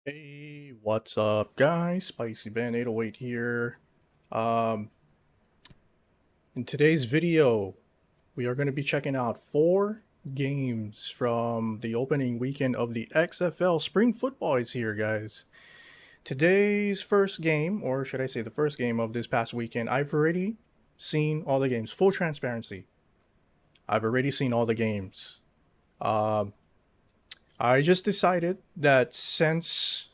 Hey, what's up, guys? SpicyBen808 here. Um, in today's video, we are going to be checking out 4 games from the opening weekend of the XFL. Spring football is here, guys. Today's first game, or should I say the first game of this past weekend, I've already seen all the games. Full transparency. I've already seen all the games. I just decided that since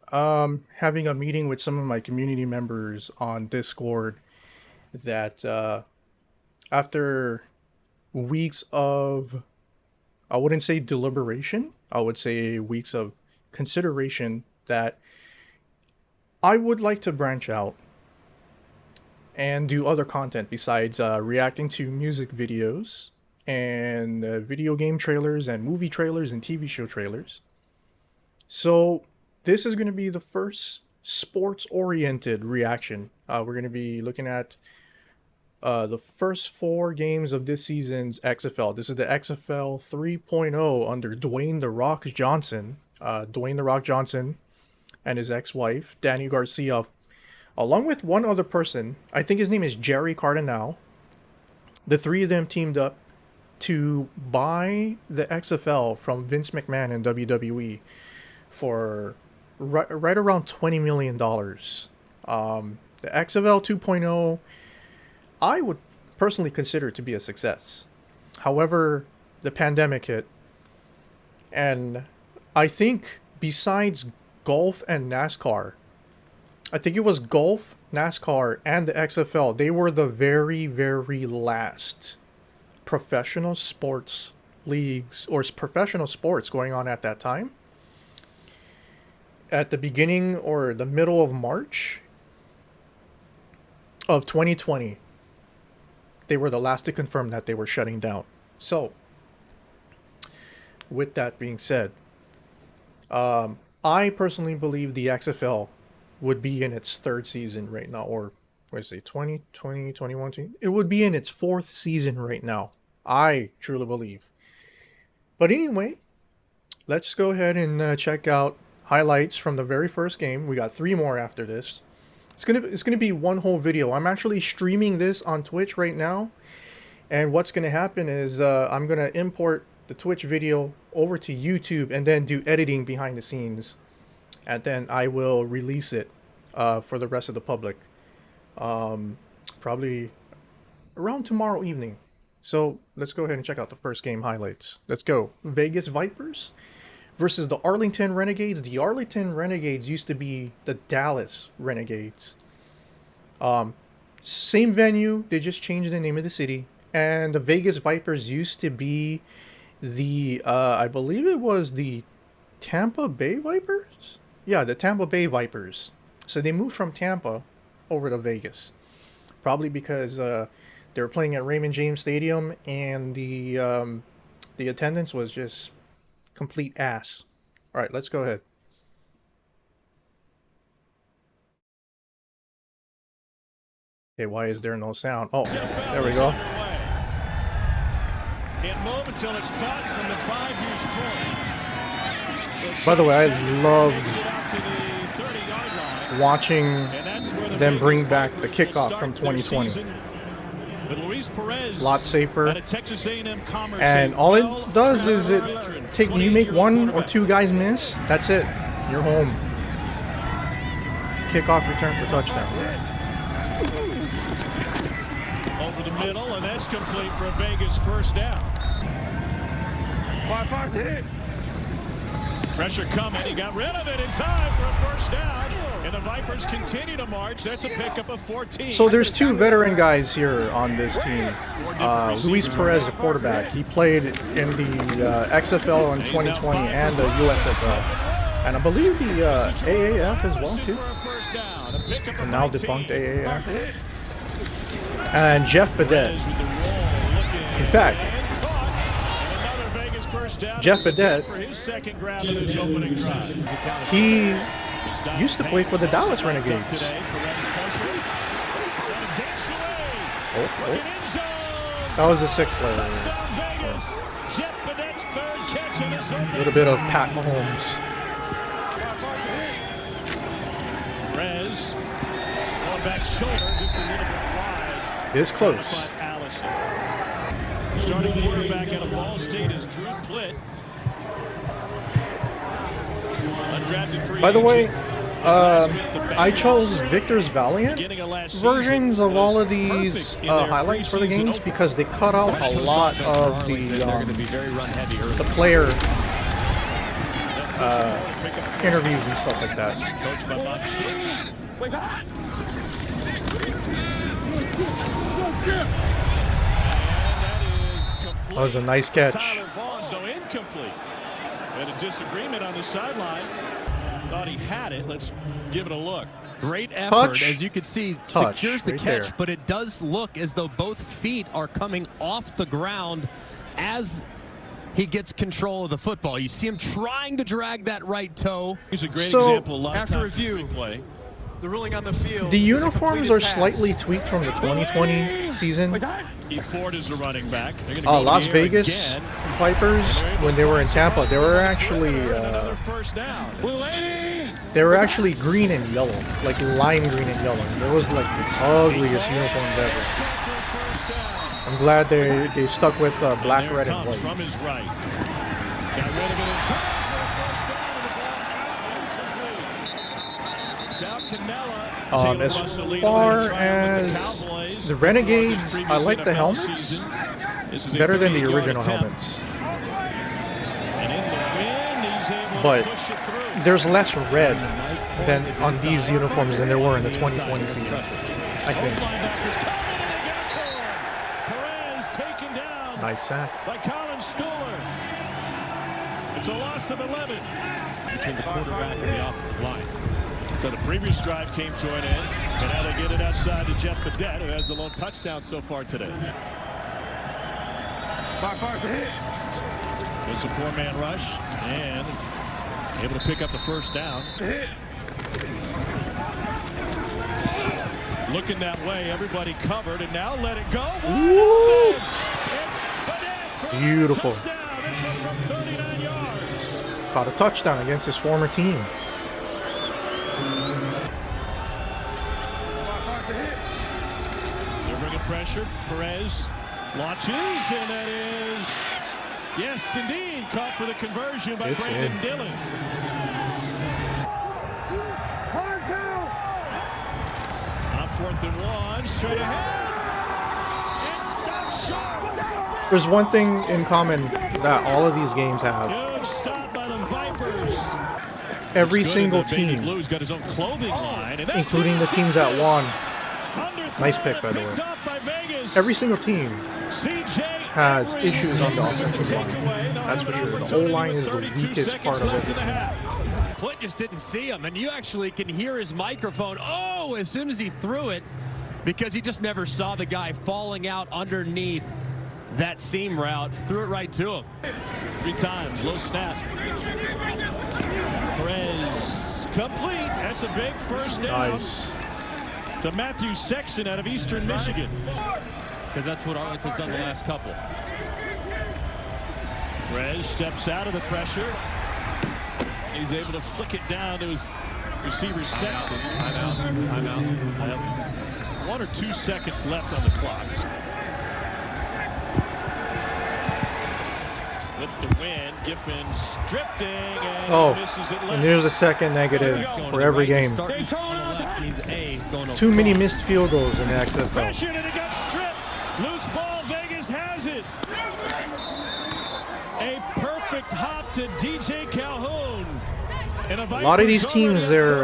having a meeting with some of my community members on Discord, that after weeks of, I wouldn't say deliberation, I would say weeks of consideration, that I would like to branch out and do other content besides reacting to music videos and video game trailers and movie trailers and TV show trailers. So this is going to be the first sports-oriented reaction. We're going to be looking at the first 4 games of this season's XFL. This is the XFL 3.0 under Dwayne "The Rock" Johnson. Dwayne "The Rock" Johnson and his ex-wife, Dani Garcia, along with one other person. I think his name is Jerry Cardinale. The 3 of them teamed up to buy the XFL from Vince McMahon and WWE for right around $20 million. The XFL 2.0, I would personally consider it to be a success. However, the pandemic hit, and I think besides golf and NASCAR, I think it was golf, NASCAR, and the XFL, they were the very, very last professional sports leagues or professional sports going on at that time. At the beginning or the middle of March of 2020, they were the last to confirm that they were shutting down. So, with that being said, I personally believe the XFL would be in its 3rd season right now, or what is it, 2020, 21? It would be in its 4th season right now. I truly believe. But anyway, let's go ahead and check out highlights from the very first game. We got 3 more after this. It's gonna be one whole video. I'm actually streaming this on Twitch right now, and what's gonna happen is I'm gonna import the Twitch video over to YouTube and then do editing behind the scenes, and then I will release it for the rest of the public probably around tomorrow evening. So let's go ahead and check out the first game highlights. Let's go. Vegas Vipers versus the Arlington Renegades. The Arlington Renegades used to be the Dallas Renegades. Same venue, they just changed the name of the city. And the Vegas Vipers used to be the, I believe it was the Tampa Bay Vipers? Yeah, the Tampa Bay Vipers. So they moved from Tampa over to Vegas. Probably because they were playing at Raymond James Stadium, and the attendance was just complete ass. All right, let's go ahead. Okay, why is there no sound? Oh, there we go. Can't move until it's caught from the 5-yard point. By the way, I loved watching them bring back the kickoff from 2020. A lot safer, and all it does is you make 1 or 2 guys miss, that's it, you're home. Kickoff return for touchdown. Over the middle, and that's complete for a Vegas first down. Pressure coming, he got rid of it in time for a first down, and the Vipers continue to march. That's a pickup of 14. So there's 2 veteran guys here on this team. Luis Perez, the quarterback, he played in the XFL in 2020 and the USFL, and I believe the AAF as well too, the now defunct AAF. And Jeff Badet. In fact, Jeff Badet, he used to play for the Dallas Renegades. Oh. That was a sick play. A little bit of Pat Mahomes. back shoulder just a little bit wide. It's close. Starting quarterback out of Ball State is Drew Plitt. Undrafted free By the way, agent. I chose Victor's Valiant versions of all of these highlights for the games because they cut out a lot of the player interviews and stuff like that. Coached by Bob Stoops. That was a nice catch. Tyler Vaughn's no incomplete. Had a disagreement on the sideline. Thought he had it. Let's give it a look. Great effort, Touch. as you can see, Touch, secures the right catch, there. but it does look as though both feet are coming off the ground as he gets control of the football. You see him trying to drag that right toe. He's a great So, example. after review, play. The ruling on the field. The is a uniforms completed are pass. slightly tweaked from the 2020 season. Ford is the running back. They're gonna go to Las the air Vegas again. Vipers, when they were in Tampa, they were actually Another first down. green and yellow, like lime green and yellow. It was like the ugliest uniforms ever. I'm glad they stuck with black, There red, and comes white. from his right. Got rid of it in time for a first down, and the ball out incomplete. Sal Cannella. As far as the Renegades, I like the helmets better than the original helmets. But there's less red than on these uniforms than there were in the 2020 season, I think. Nice sack. By Colin Schooler. It's a loss of 11. Between the quarterback and the offensive line. So the previous drive came to an end, and now they get it outside to Jeff Badet, who has the lone touchdown so far today. It's a four-man rush, and able to pick up the first down. Looking that way, everybody covered, and now let it go. Ooh. Beautiful. Touchdown from 39 yards. Caught a touchdown against his former team. They're bringing pressure. Perez launches, and that is, yes, indeed, caught for the conversion by It's Brandon in. Dillon. On 4th and 1, straight ahead. And stop short. There's one thing in common that all of these games have. Huge stop by the Vipers. Every It's good single that Baby team, Blue's got his own clothing line, and that's including the teams that won. underthrown Nice pick, by the picked way. up by Vegas. Every single team CJ has Everett issues on the offensive line. takeaway. They'll That's have for an sure. The opportunity O-line with is the 32 weakest seconds part of left in the everything. half. Plitt just didn't see him, and you actually can hear his microphone, oh, as soon as he threw it, because he just never saw the guy falling out underneath that seam route. Threw it right to him. 3 times, low snap. Perez, complete. That's a big first down. Nice. To Matthew Sexton out of Eastern Michigan. Because that's what Arlington's done the last couple. Perez steps out of the pressure. He's able to flick it down to his receiver Sexton. Timeout. 1 or 2 seconds left on the clock. With the wind, Giffen's drifting and misses it left. And there's a second negative for every game. Too many missed field goals in the XFL. Pressure and it got stripped. Loose ball, Vegas has it. A perfect hop to DJ Calhoun. And A lot of these teams, their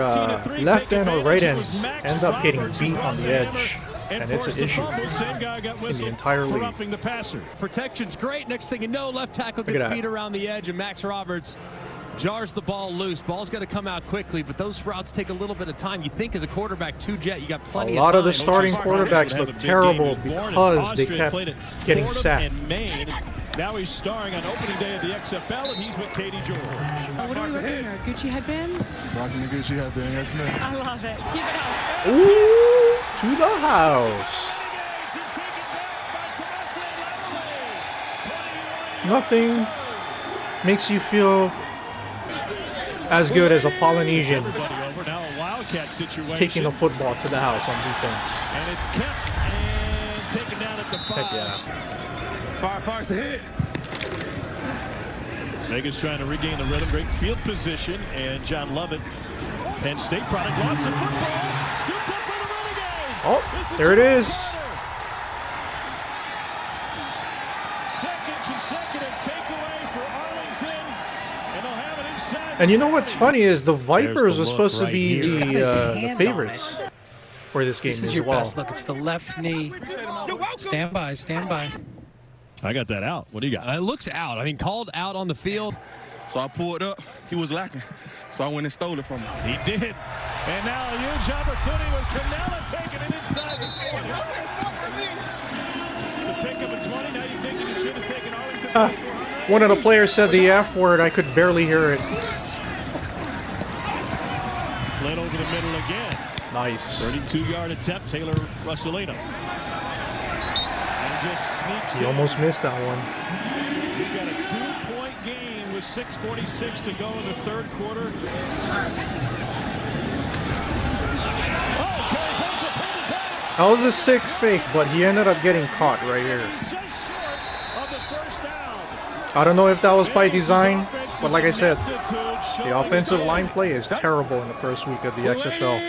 left end or right ends end up getting beat on the edge, and it's an issue in the entire league. The passer. Protection's great. Next thing you know, left tackle Look at gets that. beat around the edge, and Max Roberts jars the ball loose. Ball's got to come out quickly, but those routes take a little bit of time. You think as a quarterback, two-jet, you got A plenty lot of of the time. starting Coach quarterbacks would have a look big terrible game. He was born in because they Austria, kept played at getting Fordham sacked. and Maine. Now he's starring on opening day of the XFL, and he's with Katie George. What are we looking here? Gucci headband? Rocking the Gucci headband, yes, man. I love it. Keep it up. Ooh, to the house. Nothing makes you feel as good as a Polynesian Wildcat situation. taking the football to the house on defense. And it's kept and taken down at the 5. Heck yeah. Fire's a hit. Vegas trying to regain the rhythm. Great field position. And John Lovett, Penn State product, lost the football. Scooped up by the Renegades. Oh, there it is. Second consecutive takeaway for Arlington. And they'll have it inside. And you know what's funny is the Vipers the were supposed look to be right here. the favorites for this game This is as your well. best look. It's the left knee. Stand by, stand by. I got that out. What do you got? It looks out. I mean, called out on the field. So I pulled up. He was lacking. So I went and stole it from him. He did. And now a huge opportunity with Cardinale taking it inside the 20. To pick up a 20. Now you think you should have taken Arlington for 400? One of the players said the F word. I could barely hear it. Played over the middle again. Nice. 32-yard attempt. Taylor Russolino. And just sneaks He in. almost missed that one. We've got a 2-point game with 6:46 to go in the third quarter. Oh, Kerry Joseph pulled it back. That was a sick fake, but he ended up getting caught right here. Just short of the first down. I don't know if that was by design, but like I said, the offensive line play is terrible in the first week of the XFL.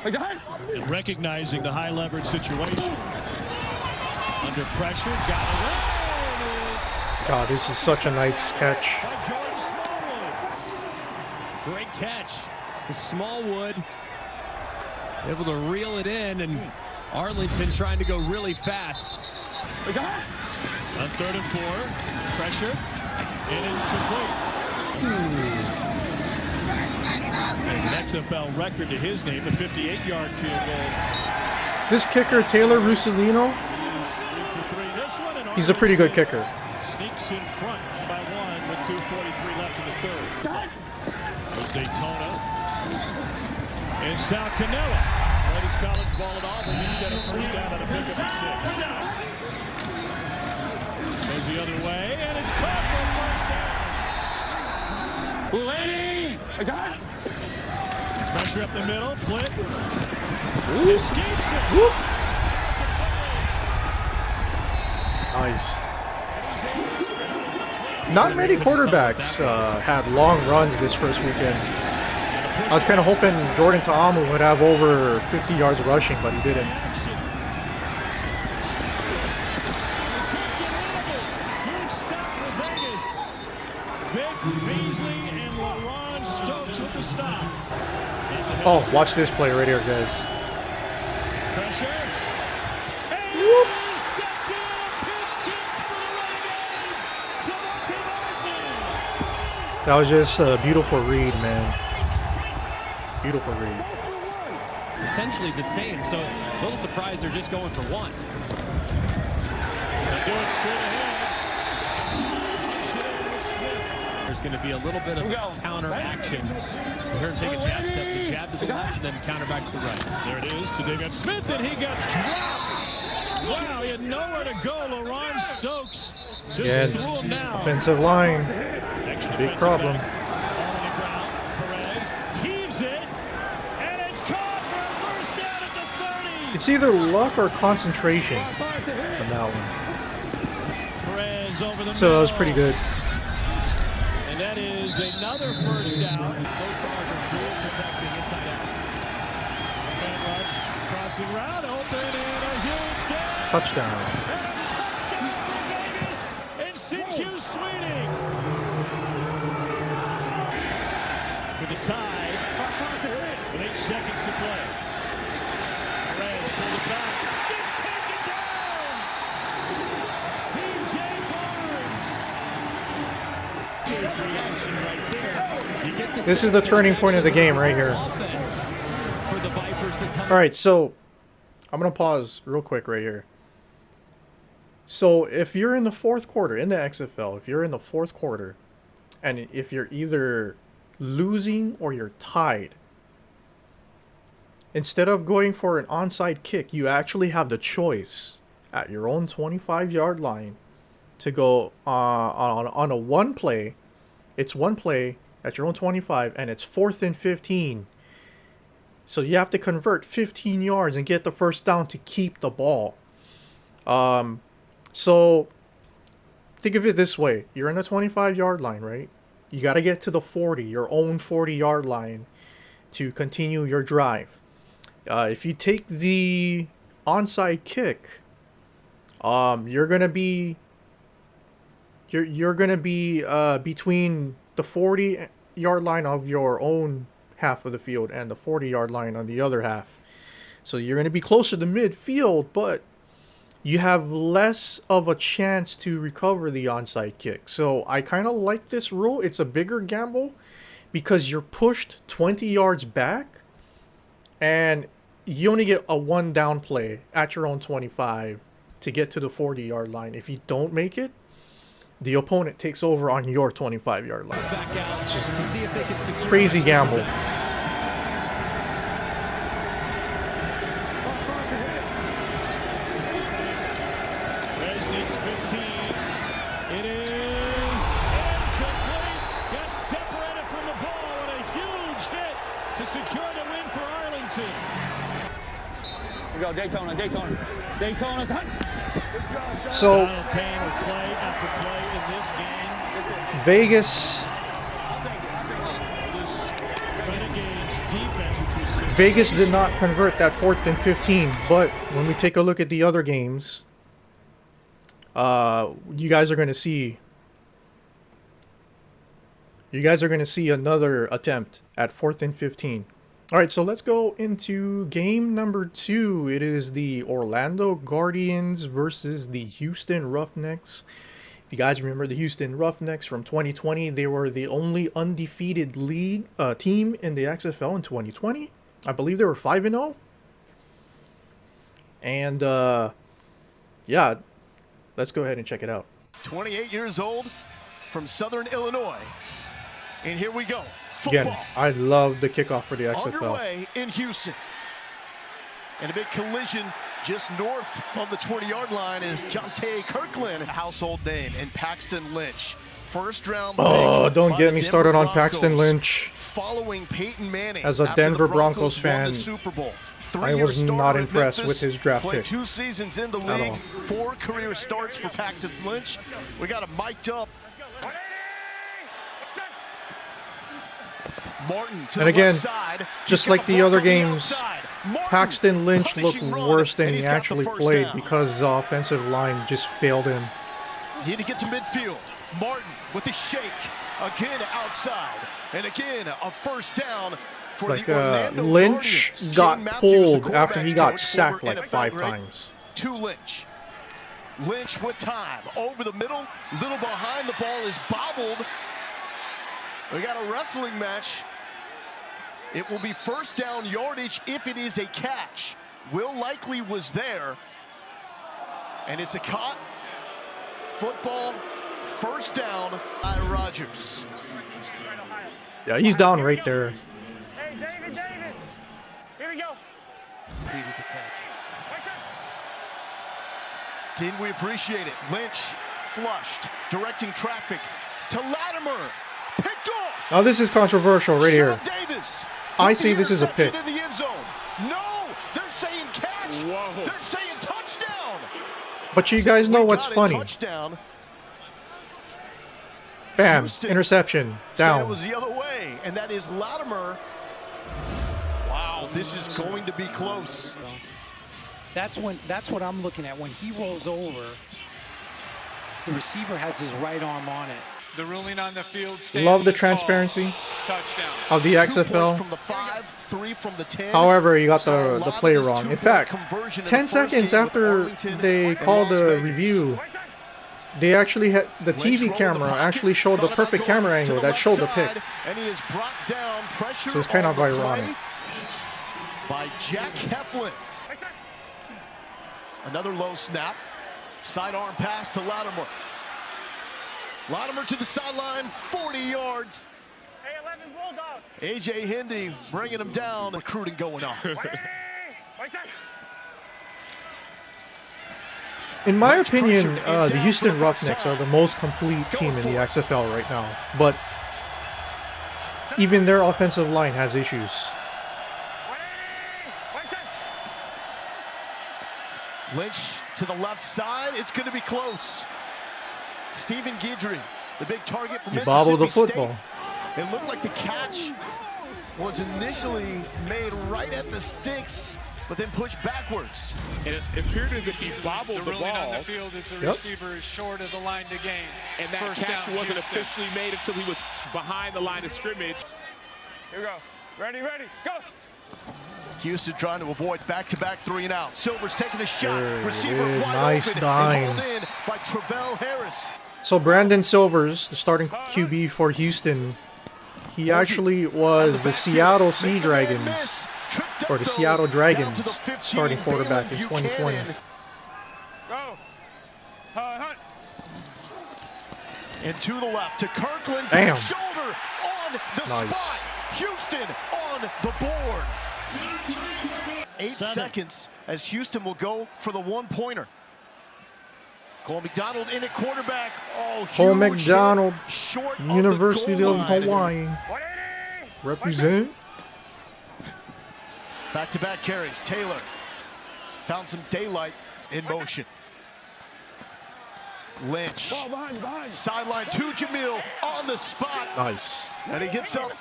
And recognizing the high leverage situation. Under pressure, got away. God, this is such a nice catch. By Jordan Smallwood. Great catch. Smallwood able to reel it in, and Arlington trying to go really fast. On 3rd and 4, pressure, and incomplete. There's an XFL record to his name, a 58-yard field goal. This kicker, Taylor Russolino, he's a pretty good kicker. Sneaks in front by 1 with 2:43 left in the third. There's Daytona. And Sal Cannella. Let his college ball it off, and he's got a first down and a pickup of 6. Goes the other way, and it's caught for a first down. Pressure up the middle, Flint. Escapes it. Nice. Not many quarterbacks had long runs this first weekend. I was kind of hoping Jordan Ta'amu would have over 50 yards rushing, but he didn't. Huge stop for Vegas. Vic Beasley and LaRon Stokes with the stop. Oh, watch this play right here, guys. Pressure. And Whoop. intercepted. Pick 6 for the Renegades. Devontae Osman. That was just a beautiful read, man. Beautiful read. It's essentially the same, so a little surprised they're just going for one. They do it straight ahead. Punch it over with Smith. There's going to be a little bit of counter action. We heard him take a jab step, so jab to the left, and then counter back to the right. There it is to David Smith, and he got dropped. Wow, he had nowhere to go. LaRon Stokes just Yeah, threw him down. offensive line. Extra Big defensive problem. back. Ball on the ground. Perez heaves it, and it's caught for a first down at the 30. It's either luck or concentration on that one. Perez over the So that was middle. pretty good. And that is another first down. Both guards are dual protecting inside out. Man rush, crossing route, open, and a huge down. Touchdown. And a touchdown for Vegas and CQ Sweeting. With the tie, with 8 seconds to play. Perez pulled it back. Gets taken down. TJ Barnes. Here's the reaction right there. You get the This is the turning point of the game right here. Offense for the Vipers to come. All right, so I'm going to pause real quick right here. So if you're in the fourth quarter, in the XFL, if you're in the fourth quarter, and if you're either losing or you're tied, instead of going for an onside kick, you actually have the choice at your own 25-yard line to go on a one play. It's one play at your own 25, and it's 4th and 15. So you have to convert 15 yards and get the first down to keep the ball. So think of it this way. You're in the 25-yard line, right? You got to get to the 40, your own 40-yard line, to continue your drive. If you take the onside kick, you're gonna be between the 40-yard line of your own half of the field and the 40-yard line on the other half. So you're gonna be closer to midfield, but you have less of a chance to recover the onside kick. So I kind of like this rule. It's a bigger gamble because you're pushed 20 yards back and you only get a one down play at your own 25 to get to the 40-yard line. If you don't make it, the opponent takes over on your 25-yard line. It's just crazy gamble. Reyes needs 15. It is incomplete. Got separated from the ball and a huge hit to secure the win for Arlington. We go Daytona. So Payne with play after play in this game. Vegas This Renegades defense, which was so Vegas did not convert that 4th and 15, but when we take a look at the other games, you guys are going to see another attempt at 4th and 15. All right, so let's go into game number 2. It is the Orlando Guardians versus the Houston Roughnecks. If you guys remember the Houston Roughnecks from 2020, they were the only undefeated team in the XFL in 2020. I believe they were 5-0. And yeah, let's go ahead and check it out. 28 years old from Southern Illinois. And here we go. Football. Again, I love the kickoff for the XFL. Underway in Houston. And a big collision just north of the 20-yard line is Jonte Kirkland, a household name, and Paxton Lynch. First round pick. Oh, don't get me Denver started on Broncos, Paxton Lynch. Following Peyton Manning. As a after Denver the Broncos won fan, the Super Bowl. I was not impressed with his draft Played pick 2 seasons in the at league, all. 4 career starts for Paxton Lynch. We got him mic'd up. Martin to And the again, left side. just He's like got the block other on the games, outside. Martin, Paxton Lynch looked punishing run, worse than and he he's got the actually first played down. because the offensive line just failed him. Need to get to midfield. Martin with a shake. Again outside. And again, a first down for Like the Orlando Lynch Guardians. got Shane Matthews, pulled the after he quarterbacks got coach, sacked former like NFL 5 great. times. To Lynch. Lynch with time. Over the middle. Little behind. The ball is bobbled. We got a wrestling match. It will be first down yardage if it is a catch. Will Likely was there. And it's a caught. Football. First down by Rodgers. Yeah, he's down right there. Hey, David, here we go. Didn't we appreciate it? Lynch flushed, directing traffic to Latimer. Picked off. Now this is controversial right here. Sean Davis. I with say the this is a pick. interception in the end zone. No, they're saying catch. Whoa. They're saying touchdown. But you guys know We what's got a funny. Touchdown. Bam, Houston interception, said it down. was the other way, and that is Latimer. Wow, this is going to be close. That's what I'm looking at. When he rolls over, the receiver has his right arm on it. The ruling on the field. Love the transparency Touchdown. of the 2 points XFL. from the 5, 3 from the 10. However, you got So a the lot of play this wrong. In 2-point fact, conversion in 10 the first seconds game with after Arlington they and called Las the Vegas. review, they actually had the Lynch TV rolled the camera pocket, actually showed the thought about perfect going camera to angle the that left showed the pick. side, and he is brought down. Pressure So it's kind on of the ironic. play by Jack Heflin. Another low snap. Sidearm pass to Latimer. Latimer to the sideline, 40 yards. Hey, 11 Bulldog. A.J. Hindy bringing him down. Recruiting going on. In my opinion, the Houston Roughnecks are the most complete team in the XFL right now. But even their offensive line has issues. Lynch to the left side. It's going to be close. Stephen Guidry, the big target for Mississippi bobbled the State. football. It looked like the catch was initially made right at the sticks, but then pushed backwards. And it appeared as if he bobbled the ruling ball. on the field is the receiver is short of the line to gain. And that First catch down, wasn't Houston. officially made until he was behind the line of scrimmage. Here we go. Ready, go. Houston trying to avoid back-to-back 3-and-out. Silver's taking a shot. There it Receiver is. wide Nice open. dime. And hauled in by Travell Harris. So Brandon Silvers, the starting QB for Houston, he actually was the Seattle Sea Dragons, or the Seattle Dragons starting quarterback in 2020. Go. Hunt. And to the left to Kirkland. Damn. Shoulder on the Nice. spot. Houston on the board. 8 seconds as Houston will go for the one-pointer. Cole McDonald in at quarterback. Oh, Cole huge McDonald, hit short of the University goal of line. Hawaii. Represent. Back-to-back carries. Taylor found some daylight in motion. Lynch. Sideline to Jamil on the spot. Nice. And he gets up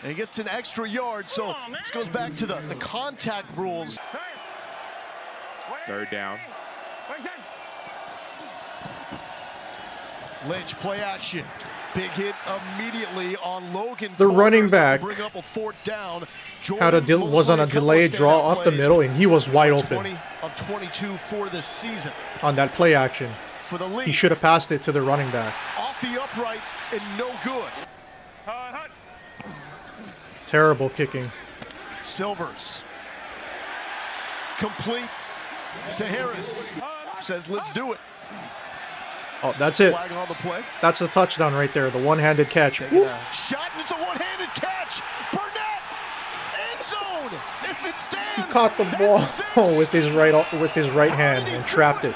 and he gets an extra yard. So this goes back to the contact rules. Third down. Lynch play action. Big hit immediately on Logan. The Carter running to back bring up a fourth down. was on a delayed draw up the middle, and he was wide open 20 of 22 for this season. on that play action. For the lead. He should have passed it to the running back. Off the upright and no good. Terrible kicking. Silvers. Complete to Harris. Says, let's do it. Oh, that's it. Flag on the play. That's the touchdown right there. The one-handed catch. Taking Woo. a shot, and it's a one-handed catch. Burnett, end zone. If it stands, He caught the ball with his right hand and trapped it.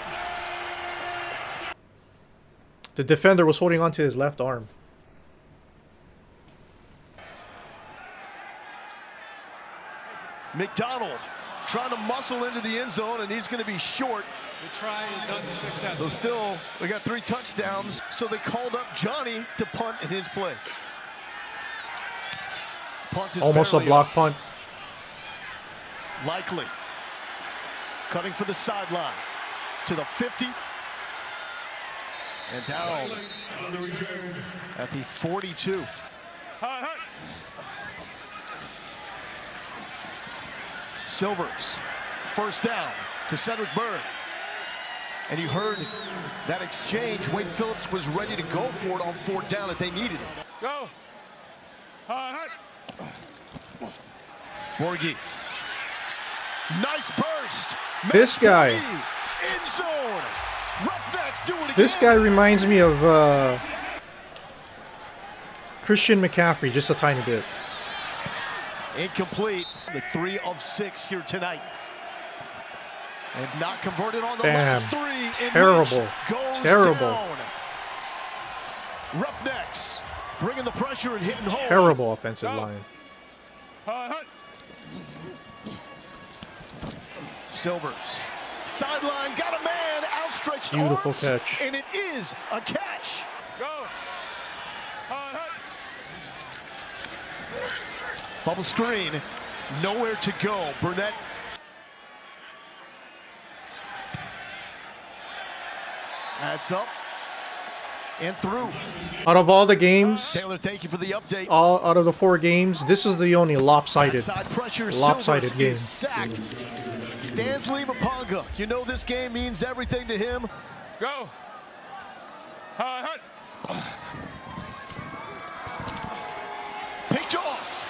The defender was holding onto his left arm. McDonald trying to muscle into the end zone, and he's going to be short. The try is unsuccessful. So still, we got 3 touchdowns. So they called up Johnny to punt in his place. Punt is Almost a barely block off. punt. Likely. Cutting for the sideline. To the 50. And down at the 42. Silvers. First down to Cedric Byrd. And you heard that exchange. Wade Phillips was ready to go for it on fourth down if they needed it. Go. Borghi. Nice burst. This guy. In zone. Roughnecks do it again. This guy reminds me of Christian McCaffrey, just a tiny bit. Incomplete. The 3 of 6 here tonight. And not converted on the Damn. last 3. And Terrible. Lynch goes Terrible. down. Roughnecks bringing the pressure and hitting home. Terrible offensive line. Silvers. Sideline, got a man, outstretched Beautiful arms, catch. and it is a catch. Go. Bubble screen, nowhere to go. Burnett. That's up and through. Out of all the games, Taylor, thank you for the update. out of the 4 games, this is the only lopsided Pressure, lopsided Silvers game. is sacked. Stanley Maponga, you know this game means everything to him. Go. Picked off.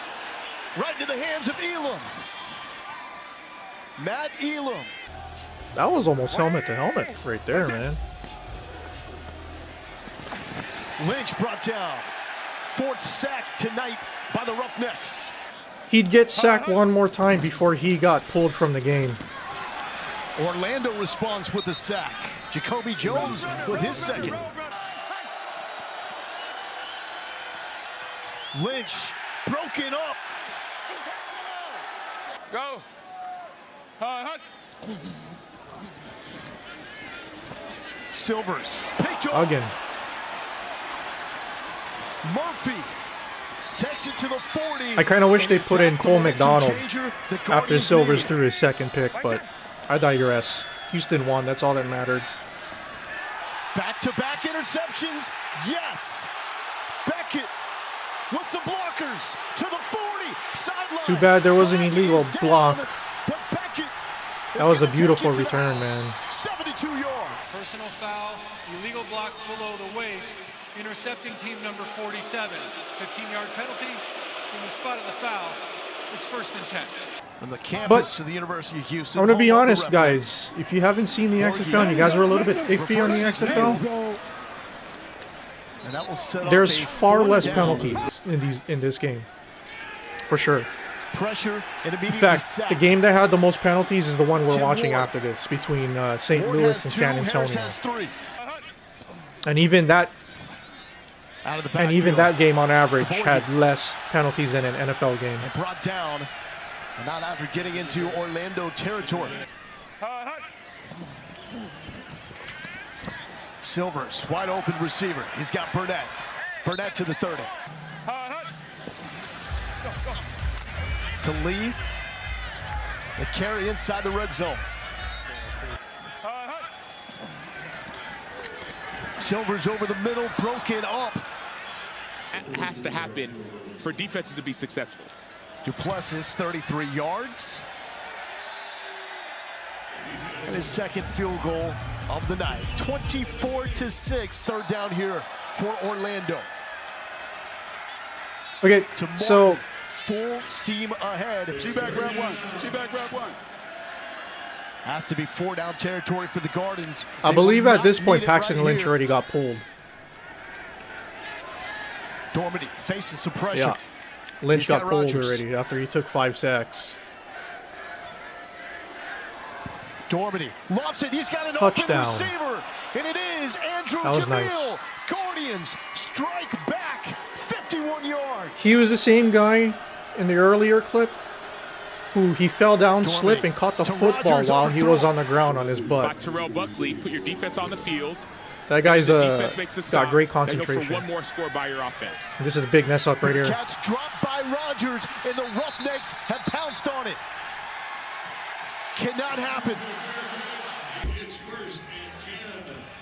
Right into the hands of Elam. Matt Elam. That was almost helmet to helmet right there, man. Lynch brought down. 4th sack tonight by the Roughnecks. He'd get sacked one more time before he got pulled from the game. Orlando responds with a sack. Jacoby Jones with his second. Lynch broken up. Go. Silvers picked off. Again. Murphy takes it to the 40. I kind of wish they put in Cole McDonald after after Silvers threw his second pick, but I digress. Houston won. That's all that mattered. Back-to-back interceptions. Yes. Beckett with some blockers to the 40. Sideline. Too bad there was an 5 illegal is down, block. but Beckett is That was a gonna beautiful take it to the return, house. man. 72 yards. Personal foul, illegal block below the waist, intercepting team number 47. 15-yard penalty from the spot of the foul. It's 1st and 10. From the campus of the University of Houston. I'm going to be home of the honest, Red guys. If you haven't seen the XFL and you guys were a little bit iffy on the XFL, And that will set up there's a far fourth less down. penalties in this game. For sure. Pressure and In immediate fact, sack. the game that had the most penalties is the one we're Tim watching Ward. after this, between St. Ward Louis has and 2, San Harris Antonio. has 3. And even that Out of the and even backfield. that game on average Boyd. had less penalties than an NFL game. And brought down, and not after getting into Orlando territory. Silvers, wide open receiver. He's got Burnett. Burnett to the 30. To Lee. The carry inside the red zone. Silvers over the middle, broken up. That has to happen for defenses to be successful. Duplessis, 33 yards. And his second field goal of the night. 24-6, third down here for Orlando. Okay, so Full steam ahead. G-back grab 1. G-back grab 1. Has to be 4 down territory for the Gardens. I They believe will at not this point need it Paxton right Lynch here. already got pulled. Dormady facing some pressure. Yeah. Lynch He's got got pulled Rodgers. already after he took 5 sacks. Dormady lofts it. He's got an Touchdown. open receiver. And it is Andrew That was Jamil. nice. Guardians strike back. 51 yards. He was the same guy in the earlier clip who he fell down, Dormady slipped, and caught the to football Rodgers while on the he throw. was on the ground on his By butt. Terrell Buckley, put your defense on the field. That guy's The defense makes a got stop. great They go for concentration. one more score by your offense. This is a big mess up right here. Catch dropped by Rodgers, and the Roughnecks have pounced on it. Cannot happen.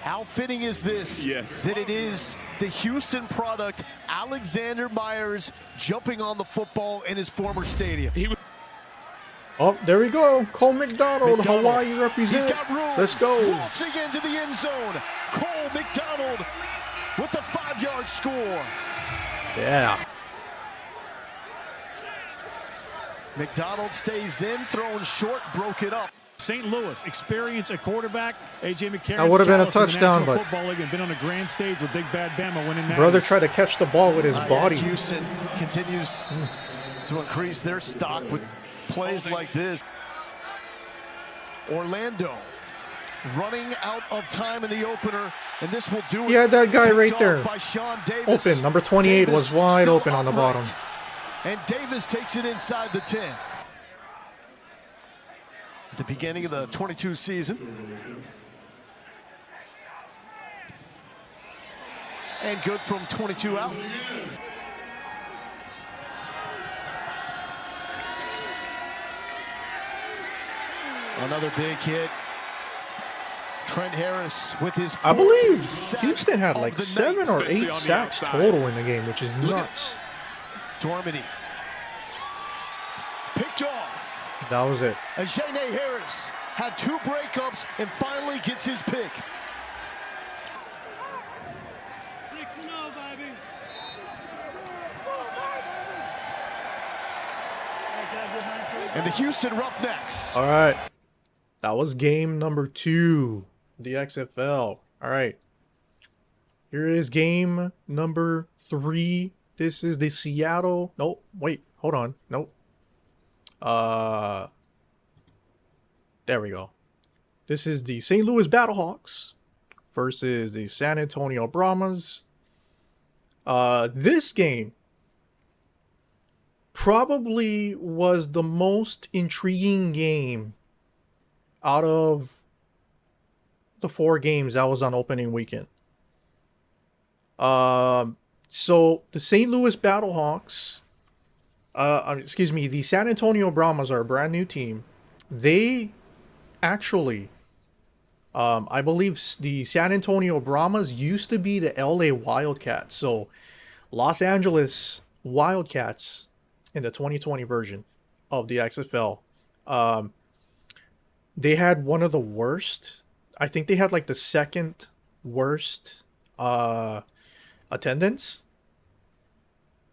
How fitting is this? Yes. That it is the Houston product, Alexander Myers, jumping on the football in his former stadium. Oh, there we go. Cole McDonald, McDonald. Hawaii He's represent. got room. Let's go. Waltzing into the end zone. Cole McDonald with the 5-yard score. Yeah. McDonald stays in, throwing short, broke it up. St. Louis, experience a quarterback. A.J. McCarron. That would have been a touchdown, but Football League and been on the grand stage with Big Bad Bama winning that. brother tried to catch the ball with his body. Houston continues to increase their stock with plays like this. Orlando running out of time in the opener, and this will do it. He had that guy right Picked there. off by Sean Davis. Open. Number 28 Davis was wide still open on the upright. bottom. And Davis takes it inside the 10. At the beginning of the 22 season. And good from 22 out. Another big hit. Trent Harris with his I believe fourth sack Houston had of like the 7 night. or especially 8 on the sacks outside. total in the game, which is nuts. Dormady. Picked off. That was it. Ajene Harris had 2 breakups and finally gets his pick. And the Houston Roughnecks. All right. That was game number 2, the XFL. All right. Here is game number 3. This is the Seattle. Nope. Wait. Hold on. Nope. There we go. This is the St. Louis Battlehawks versus the San Antonio Brahmas. This game probably was the most intriguing game out of the 4 games that was on opening weekend. So the St. Louis Battlehawks, excuse me, the San Antonio Brahmas are a brand new team. They actually, I believe the San Antonio Brahmas used to be the LA Wildcats. So Los Angeles Wildcats in the 2020 version of the XFL. They had one of the worst, I think they had like the second worst attendance.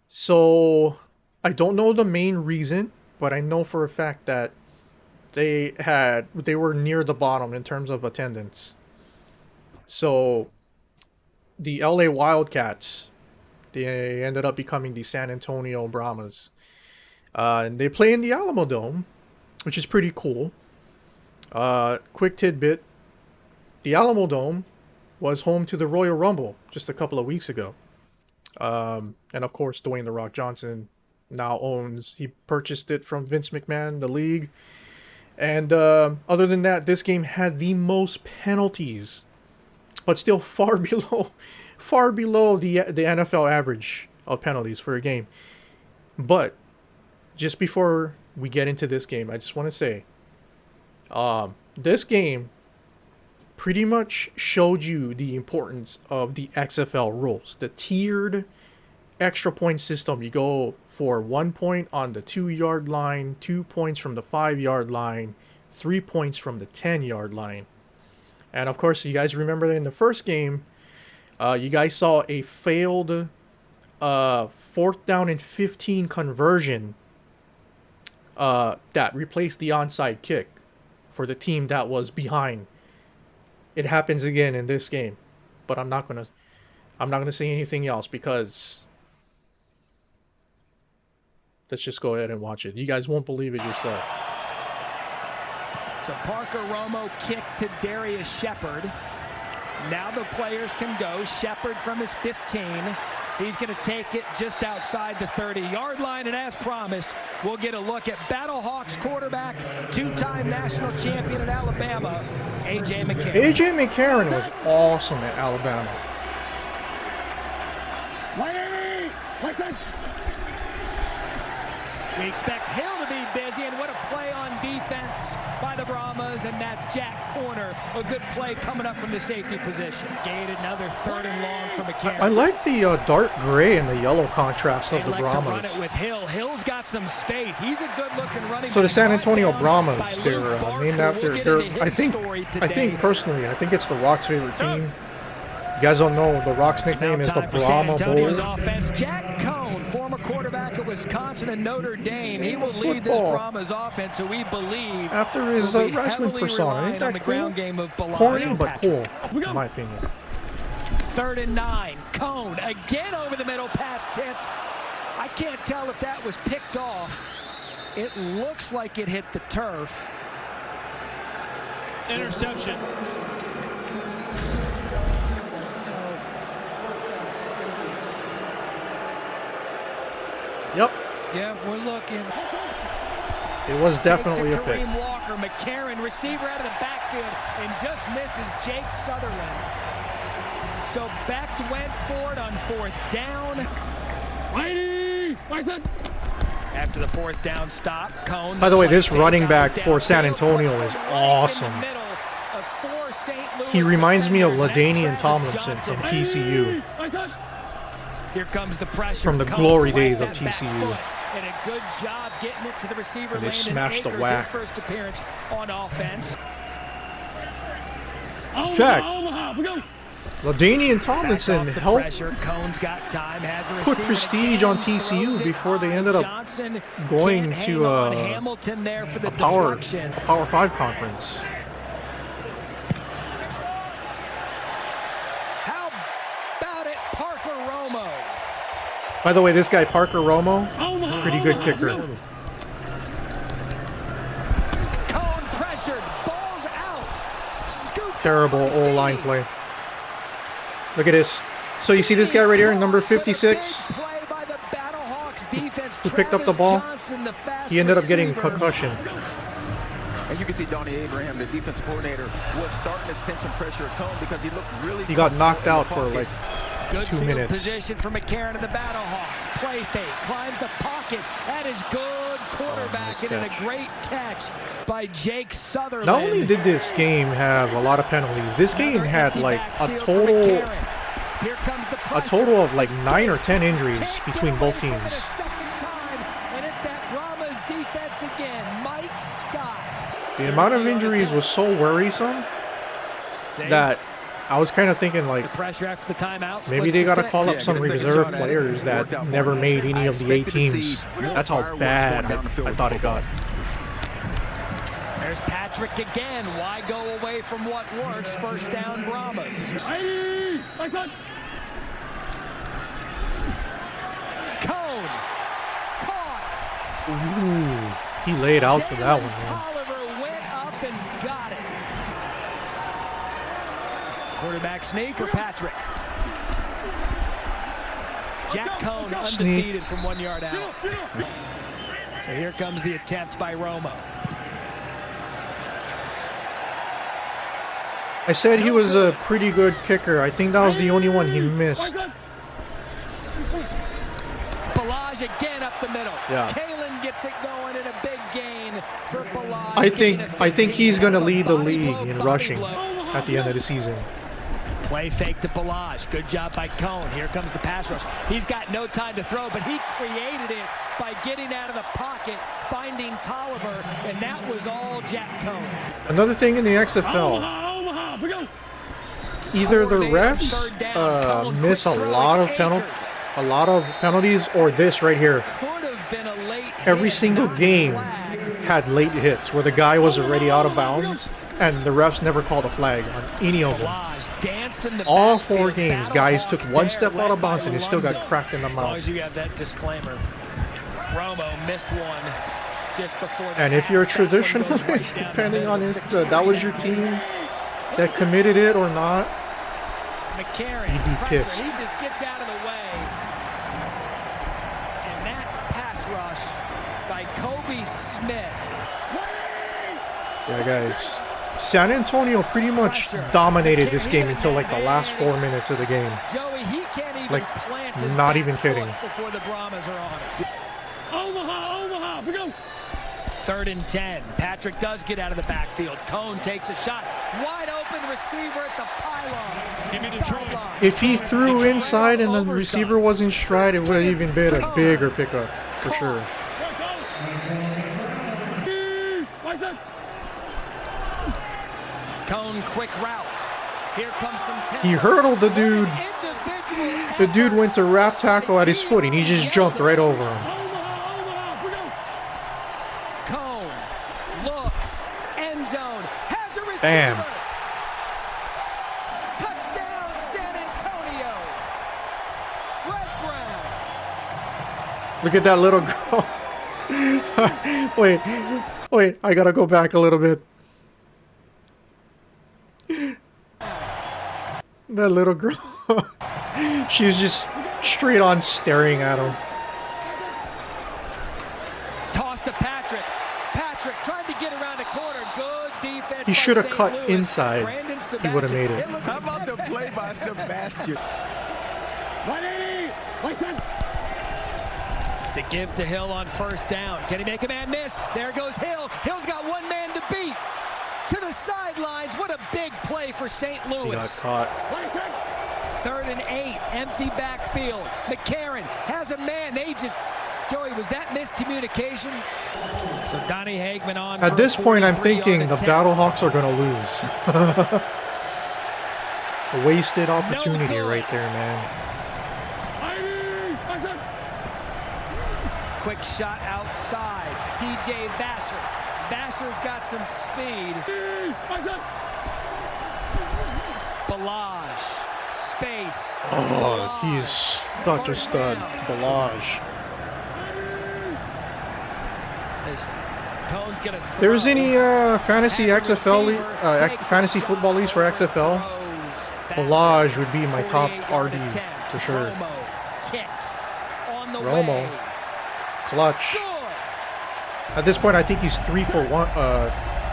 So I don't know the main reason, but I know for a fact that they were near the bottom in terms of attendance. So the LA Wildcats, they ended up becoming the San Antonio Brahmas. And they play in the Alamo Dome, which is pretty cool. Quick tidbit, the Alamo Dome was home to the Royal Rumble just a couple of weeks ago. And of course, Dwayne "The Rock" Johnson now he purchased it from Vince McMahon, the league. And other than that, this game had the most penalties, but still far below the NFL average of penalties for a game. But just before we get into this game, I just want to say, this game pretty much showed you the importance of the XFL rules, the tiered extra point system. You go for 1 point on the 2-yard line, 2 points from the 5-yard line, 3 points from the 10-yard line. And of course, you guys remember that in the first game, you guys saw a failed 4th down and 15 conversion that replaced the onside kick for the team that was behind. It happens again in this game, but I'm not gonna say anything else because let's just go ahead and watch it. You guys won't believe it yourself. So Parker Romo kicked to Darius Shepard. Now the players can go. Shepard from his 15. He's going to take it just outside the 30-yard line. And as promised, we'll get a look at Battlehawks quarterback, 2-time national champion at A.J. McCarron. A.J. McCarron was awesome at Alabama. We expect Hill to be busy, and what a play on defense by the Brahmas, and that's Jack Corner. A good play coming up from the safety position. Gated another 3rd and long for McCarron. I like the dark gray and the yellow contrast of the Brahmas. To run it with Hill. Hill's got some space. He's a good-looking running. So the San Antonio Brahmas, they're named after. I think personally, I think it's the Rock's favorite team. You guys don't know, the Rock's nickname is the Brahma Bowl. Jack Cone, former quarterback at Wisconsin and Notre Dame, he will lead this Brahmas offense, who we believe after his wrestling persona. Ain't that cool? Corny, but cool, in my opinion. 3rd and 9. Cone again over the middle, pass tipped. I can't tell if that was picked off. It looks like it hit the turf. Interception. Yep. Yeah, we're looking. It was definitely a pick. Walker, McCarron, receiver out of the backfield, and just misses Jake Sutherland. So Beck went for it on 4th down. After the 4th down stop, Cone. By the way, this running back for San Antonio is awesome. He reminds me of LaDainian Tomlinson from TCU. Here comes the pressure from the glory days of TCU. And a good job getting it to the receiver. And they smashed the whack. His first appearance on offense. Check. LaDainian Tomlinson helped put prestige on TCU before they ended up going to a Power 5 conference. By the way, this guy, Parker Romo, pretty good kicker. Cone pressured, balls out. Terrible O-line play. Look at this. So you see this guy right here, number 56, who picked up the ball? He ended up getting a concussion. And you can see Donnie Abraham, the defensive coordinator, was starting to send some pressure at Cone because he looked really. He got knocked out for like Good 2 field minutes. position for McCarron and the Battlehawks. Play fake, climbs the pocket. That is good quarterbacking and a great catch by Jake Sutherland. Not only did this game have a lot of penalties, this game had like a total of like 9 or 10 injuries between both teams. And it's that Brahmas defense again. Mike Scott. The amount of injuries was so worrisome that I was kind of thinking like pressure after the timeout. Maybe they got to call up some reserve players that never made any of the 8 teams. That's how bad I thought it got. There's Patrick again. Why go away from what works? First down, Brahmas. Cone. Caught. Ooh, he laid out for that one, man. Tolliver went up and got it. Quarterback sneak or Patrick? Jack Cone undefeated from 1 yard out. So here comes the attempt by Romo. I said he was a pretty good kicker. I think that was the only one he missed. Balaj again up the middle. Yeah. Kalen gets it going in a big gain for Balaj. I think he's going to lead the league in rushing at the end of the season. Play fake to Balaj. Good job by Cone. Here comes the pass rush. He's got no time to throw, but he created it by getting out of the pocket, finding Tolliver, and that was all Jack Cone. Another thing in the XFL, either the refs miss a lot of penalties, or this right here. Every single game had late hits where the guy was already out of bounds, and the refs never called a flag on any of them. All 4 games, guys took 1 step out of bounds and they still got cracked in the mouth. As long as you have that disclaimer. Romo missed one just before. And if you're a traditionalist, depending on if that was your team that committed it or not, McCarron, you'd be pissed. He just gets out of the way. And that pass rush by Kobe Smith. Yeah, guys. San Antonio pretty much dominated this game until like the last 4 minutes of the game. Joey, he can't even like, plant his not back even kidding. foot before the Brahmas are on it. Omaha, we go. 3rd and 10. Patrick does get out of the backfield. Cone takes a shot. Wide open receiver at the pylon. If he threw inside and the receiver was in stride, it would have even been a bigger pickup for sure. Cone quick route. Here comes some tempo. He hurdled the dude. The dude went to wrap tackle at his foot and he just jumped right over him. Cone looks, end zone, has a receiver. Bam. Touchdown San Antonio. Fred Brown. Look at that little girl. Wait, I gotta go back a little bit. That little girl, she's just straight on staring at him. Toss to Patrick. Patrick trying to get around the corner. Good defense. He should have by cut St. Louis. inside. He would have made it. How about the play by Sebastian? 180. The give to Hill on 1st down. Can he make a man miss? There goes Hill. Hill's got 1 man to beat. To the sidelines. What a big play for St. Louis. He got caught. 3rd and 8. Empty backfield. McCarron has a man. Joey, was that miscommunication? So Donnie Hagman on. At this point, I'm thinking the Battlehawks are going to lose. A wasted opportunity right there, man. Quick shot outside. TJ Vassar. Vassar's got some speed. Balaj. Space. Oh, he is such a stud. Balaj. Cone's gonna If there's any fantasy XFL, fantasy football leagues for XFL, Balaj would be my top RD for sure. Romo. Clutch. At this point, I think he's 3 for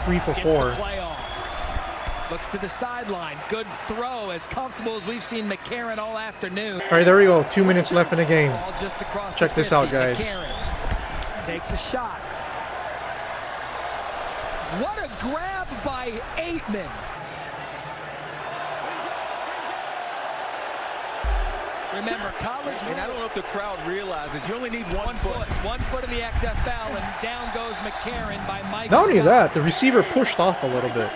3 for Gets 4. the playoff. Looks to the sideline. Good throw, as comfortable as we've seen McCarron all afternoon. All right, there we go. 2 minutes left in the game. Ball just across Check the this 50. out, guys. McCarron takes a shot. What a grab by Aitman. Remember, college. And I don't know if the crowd realizes you only need one foot. 1 foot in the XFL, and down goes McCarron by Mike. Not only Scott. that, the receiver pushed off a little bit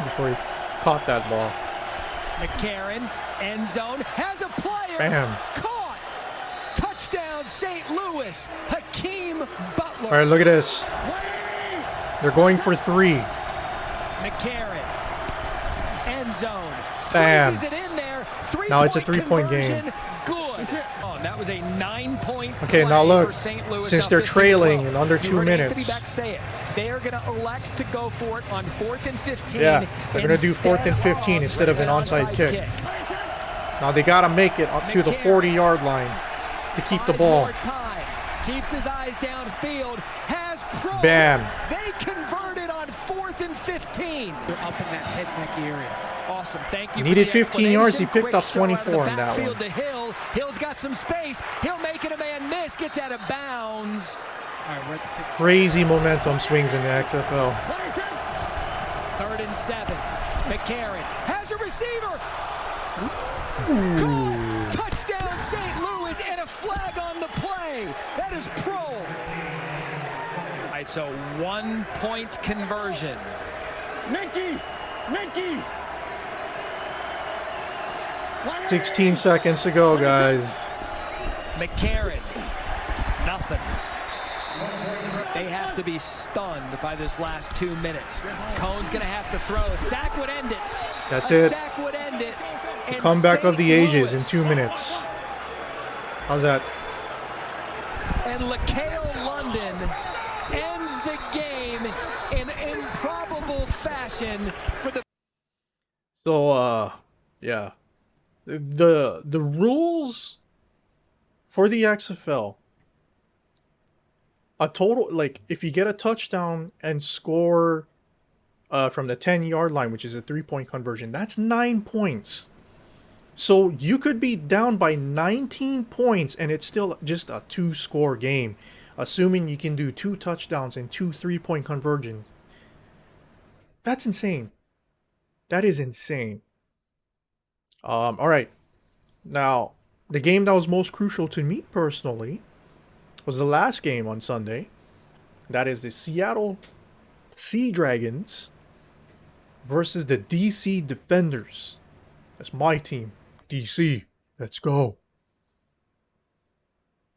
before he caught that ball. McCarron, end zone, has a player. Bam. Caught. Touchdown, St. Louis. Hakeem Butler. All right, look at this. They're going for 3. McCarron, end zone. Bam. Squeezes it in there. Now it's a 3-point game. Good. Oh, that was a 9-point Okay, play now look. for St. Louis. Since Now they're 15-12. trailing in under 2 You heard Anthony minutes. Beck say it. They are going to elect to go for it on 4th and 15. Yeah, they're going to do 4th and 15 instead of an onside kick. Now they got to make it up to the 40-yard line to keep the ball. Keeps his eyes downfield. Has pro. Bam. They converted on 4th and 15. They're up in that head neck area. Awesome. Thank you. Needed for the 15 yards. He picked Quick up throw out of 24 the in that backfield one. to Hill. Hill's got some space. He'll make it a man miss. Gets out of bounds. Crazy momentum swings in the XFL. 3rd and 7. McCarron has a receiver. Ooh. Touchdown St. Louis, and a flag on the play. That is pro. All right, so 1-point conversion. Mickey! 16 seconds to go, guys. McCarron, nothing. They have to be stunned by this last 2 minutes. Cohn's going to have to throw. A sack would end it. That's a it. Sack would end it. And Comeback of the St. ages in Louis. 2 minutes. How's that? And LaCale London ends the game in improbable fashion for the. So, yeah. The rules for the XFL, a total, like, if you get a touchdown and score from the 10-yard line, which is a 3-point conversion, that's 9 points. So you could be down by 19 points and it's still just a 2-score game, assuming you can do 2 touchdowns and 2 3-point conversions. That's insane. That is insane. All right. Now, the game that was most crucial to me personally was the last game on Sunday. That is the Seattle Sea Dragons versus the DC Defenders. That's my team. DC. Let's go.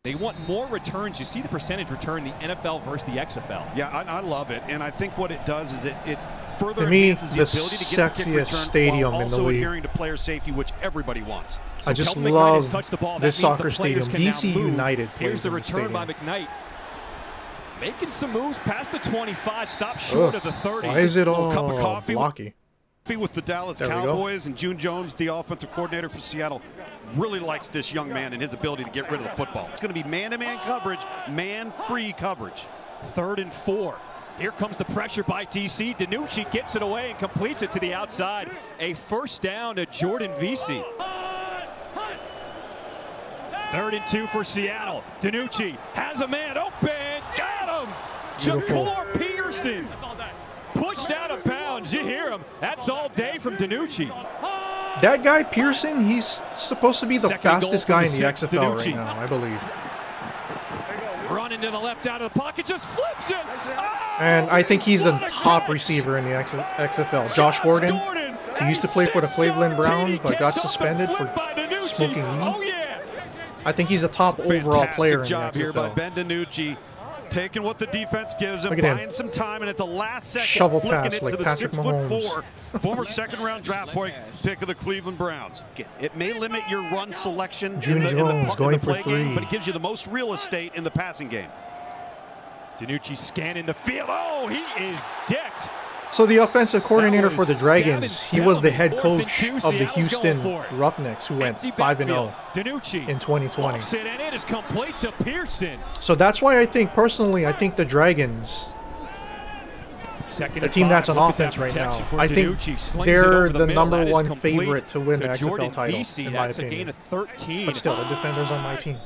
They want more returns. You see the percentage return the NFL versus the XFL. Yeah, I love it. And I think what it does is it further To me, enhances the the ability to get the kick sexiest return stadium while in the also league. adhering to player safety, which everybody wants. I just Kelvin McKnight love has touched the ball. That this means the soccer players stadium. can DC now move. United Here's plays the in the return by stadium. McKnight. Making some moves past the 25. Stop short of the 30. Why is it all cup of coffee blocky? With the Dallas There we go. Cowboys, and June Jones, the offensive coordinator for Seattle, really likes this young man and his ability to get rid of the football. It's going to be man-to-man coverage, man-free coverage. 3rd and 4. Here comes the pressure by DC. DiNucci gets it away and completes it to the outside. A first down to Jordan Vesey. 3rd and 2 for Seattle. DiNucci has a man open. Got him. Beautiful. Jacour Pearson. Pushed out of bounds. You hear him. That's all day from DiNucci. That guy, Pearson, he's supposed to be the Second and goal fastest for guy the in the six, XFL DiNucci. right now, I believe. Running to the left out of the pocket. Just flips it. Oh, And I think he's the what a top catch. receiver in the XFL. Josh Gordon. He used to play for the Cleveland Browns, but got suspended for smoking weed. Oh, yeah. I think he's a top overall player in the job here by XFL. Ben DiNucci, taking what the defense gives him, Look at him. buying some time, and at the last second, Shovel flicking pass it like to the Patrick 6'4", former second-round draft pick of the Cleveland Browns. It may limit your run selection June Jones in going the for play game, 3. but it gives you the most real estate in the passing game. DiNucci scanning the field. Oh, he is decked. So the offensive coordinator for the was Dragons, he was the head Fourth and coach 2, of the Seattle's Houston going for it. Roughnecks, who went Empty 5-0 backfield. DiNucci in 2020. offset, and it is complete to Pearson. So that's why I think, personally, I think the Dragons the team that's on offense right now. I think they're the number one favorite to win the XFL title, in my opinion. But still, the defender's on my team.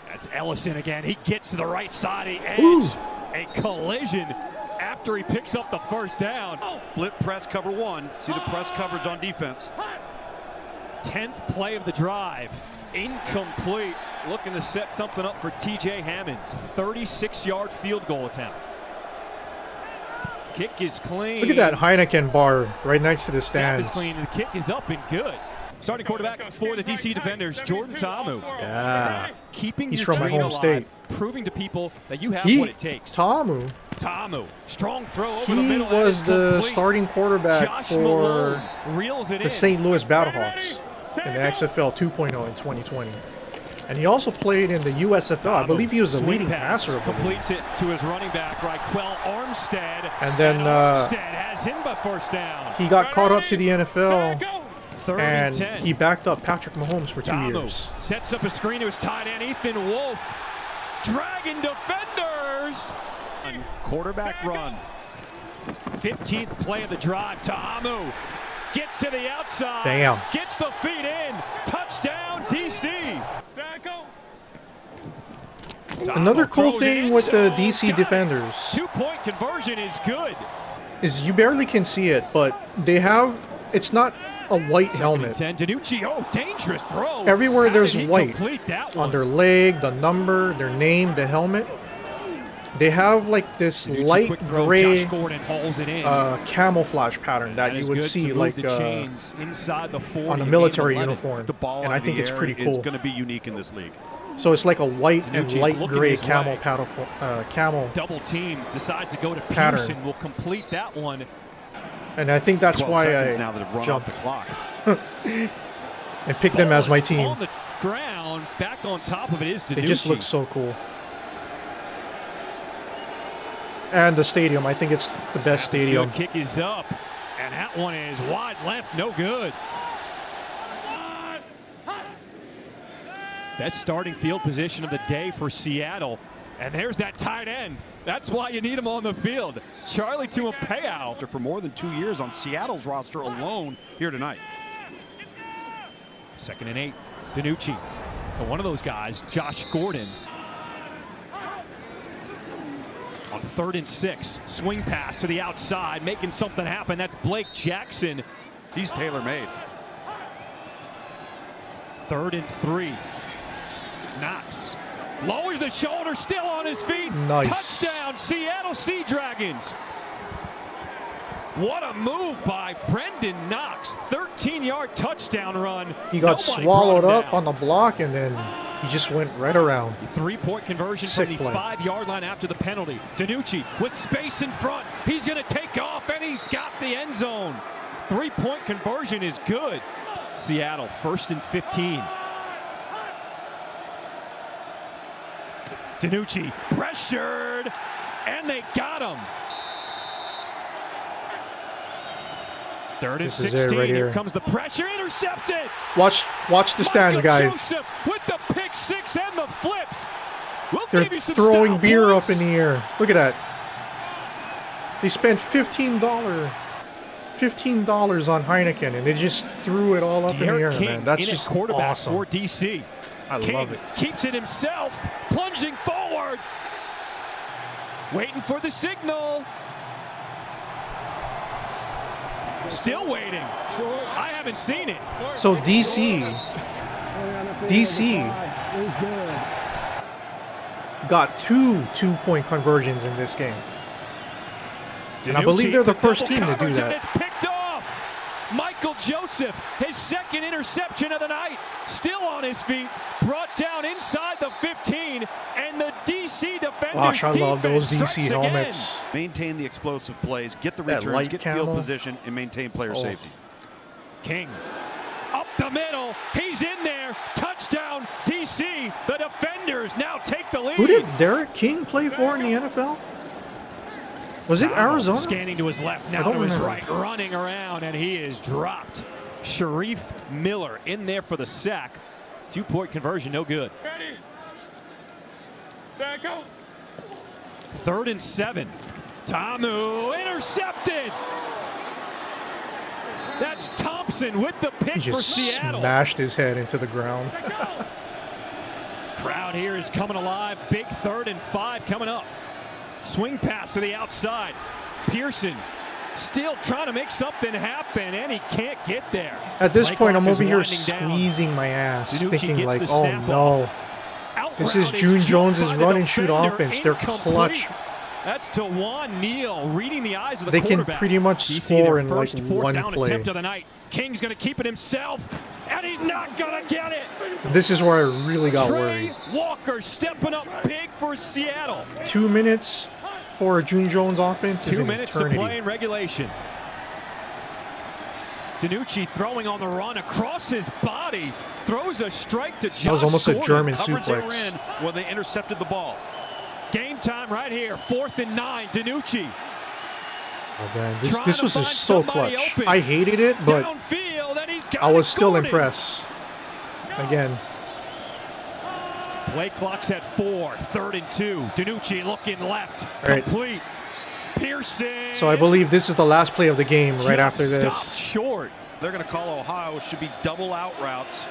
That's Ellison again. He gets to the right side. He ends a collision after he picks up the first down. Flip press cover one. See the press coverage on defense. 10th play of the drive. Incomplete. Looking to set something up for TJ Hammonds. 36-yard field goal attempt. Kick is clean. Look at that Heineken bar right next to the Snap stands. is clean, and the kick is up and good. Starting quarterback for the DC Defenders, Jordan Ta'amu. Yeah. Keeping He's your from my dream home alive, state. proving to people that you have what it takes. Ta'amu. Strong throw over He the middle. was the complete. starting quarterback Josh for Malone reels it the in. St. Louis Battlehawks in the XFL 2.0 in 2020. And he also played in the USFL. I believe he was the leading passer of the league. Completes it to his running back, Raquel Armstead. And then Armstead has him by first down. he got caught up to the NFL, and 10. he backed up Patrick Mahomes for 2 years. Sets up a screen to his tight end, Ethan Wolf. Dragging defenders. Quarterback run. 15th play of the drive. Ta'amu gets to the outside. Damn. Gets the feet in. Touchdown, DC. Another cool thing with the DC Defenders 2-point conversion is good. is you barely can see it, but they have, it's not a white helmet. DiNucci, dangerous throw. Everywhere there's white that on their leg, the number, their name, the helmet. They have like this light gray camouflage pattern that you would see like on a military uniform, and I think it's pretty cool. It's going to be unique in this league. So it's like a white and light gray camel double team decides to go to pattern. Pearson, will complete that one. And I think that's why I now that have run jumped off the clock and picked them as my team. On the ground, back on top of it is DiNucci. It just looks so cool. And the stadium, I think it's the best stadium. Kick is up, and that one is wide left, no good. Best starting field position of the day for Seattle. And there's that tight end. That's why you need him on the field. Charlie Tuipulotu. For more than 2 years on Seattle's roster alone here tonight. 2nd and 8. DiNucci to one of those guys, Josh Gordon. On 3rd and 6, swing pass to the outside, making something happen. That's Blake Jackson. He's tailor-made. 3rd and 3. Knox lowers the shoulder, still on his feet. Nice. Touchdown, Seattle Sea Dragons. What a move by Brendan Knox. 13-yard touchdown run. He got swallowed up on the block, and then he just went right around. 3-point conversion from the 5-yard line after the penalty. DiNucci with space in front. He's going to take off, and he's got the end zone. 3-point conversion is good. Seattle, 1st and 15. DiNucci pressured, and they got him. 3rd and 16. Right here comes the pressure. Intercepted. Watch the stands, Michael guys. Joseph with the pick six and the flips. They're throwing beer up in the air. Look at that. They spent $15 on Heineken, and they just threw it all up in the air, man. That's just quarterback awesome. for DC. I love it. Keeps it himself, plunging forward, waiting for the signal. Still waiting. I haven't seen it. So DC got 2 2-point conversions in this game. And I believe they're the first team to do that. It's picked off. Michael Joseph, his 2nd interception of the night, still on his feet, brought down inside the 15, and the DC defenders. Gosh, I love those DC helmets. Maintain the explosive plays, get the returns, get field position, and maintain player safety. King up the middle, he's in there, touchdown DC. The defenders now take the lead. Who did Derek King play for in the NFL? Was it Arizona? Scanning to his left, now to his right, running around, and he is dropped. Sharif Miller in there for the sack. 2-point conversion, no good. 3rd and 7. Tamu intercepted. That's Thompson with the pick He for just Seattle. smashed his head into the ground. Crowd here is coming alive. Big 3rd and 5 coming up. Swing pass to the outside. Pearson still trying to make something happen, and he can't get there. At this point, I'm over here down. squeezing my ass, Danucci thinking like, gets the oh snap no. This is June Jones's run and shoot offense. They're clutch. That's DeJuan Neal reading the eyes of the They quarterback. can pretty much DC, score in like first fourth one down play. attempt of the night. King's going to keep it himself, and he's not going to get it. This is where I really got Trey worried. Walker stepping up big for Seattle. 2 minutes for a June Jones offense. 2 is an minutes eternity. to play in regulation. Danucci throwing on the run across his body. Throws a strike to Josh That was almost Gordon. a German Coverage they were suplex. in when they intercepted the ball. Game time right here. 4th and 9. Danucci. Oh, man. Trying This to was find just so somebody clutch. open. I hated it, but Downfield, and he's got I was it. still Gordon. impressed. Again, Play clock's at 4. 3rd and 2. Danucci looking left. All right. Complete. Pearson. so I believe this is the last play of the game right just after this. stopped short. They're going to call Ohio. It should be double out routes.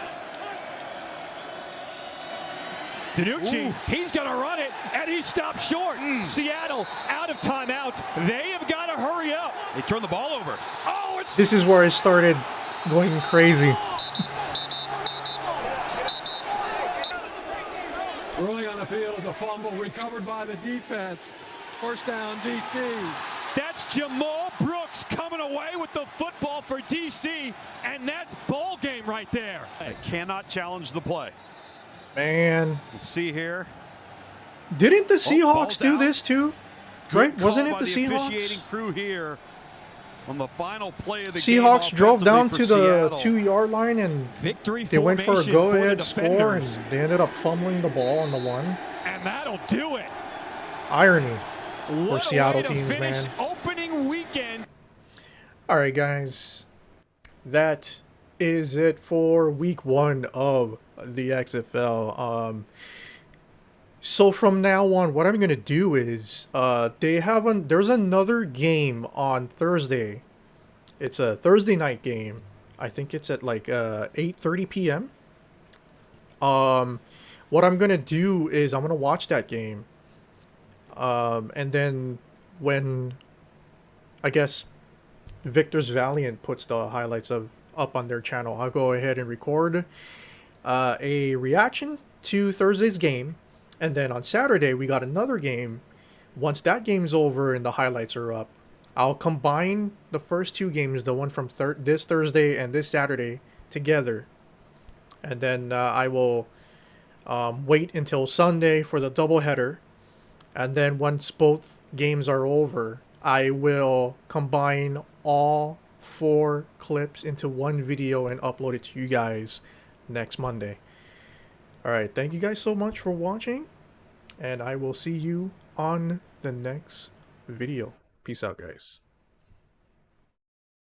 Danucci, he's going to run it, and he stopped short. Seattle out of timeouts. They have got to hurry up. They turned the ball over. Oh, it's This is where I started going crazy. Rolling on the field is a fumble recovered by the defense. First down, DC. That's Jamal Brooks coming away with the football for DC, and that's ball game right there. They cannot challenge the play. Man, You see here. didn't the Seahawks ball's do out. this too? Good Right? call Wasn't it by the officiating Seahawks? crew here on the final play of the game. Seahawks drove down to offensively the for Seattle. 2-yard line and Victory they went for a formation go-ahead the score, and defenders. they ended up fumbling the ball on the 1. And that'll do it. Irony for What a Seattle way to teams, finish man. opening weekend. All right, guys, that is it for week 1 of the XFL. So from now on, what I'm gonna do is there's another game on Thursday. It's a Thursday night game. I think it's at like 8:30 p.m. What I'm gonna do is I'm gonna watch that game. And then when I guess Victor's Valiant puts the highlights up on their channel, I'll go ahead and record a reaction to Thursday's game. And then on Saturday, we got another game. Once that game's over and the highlights are up, I'll combine the first 2 games, the one from this Thursday and this Saturday, together. And then I will wait until Sunday for the doubleheader. And then once both games are over, I will combine all 4 clips into one video and upload it to you guys next Monday. Alright, thank you guys so much for watching, and I will see you on the next video. Peace out, guys.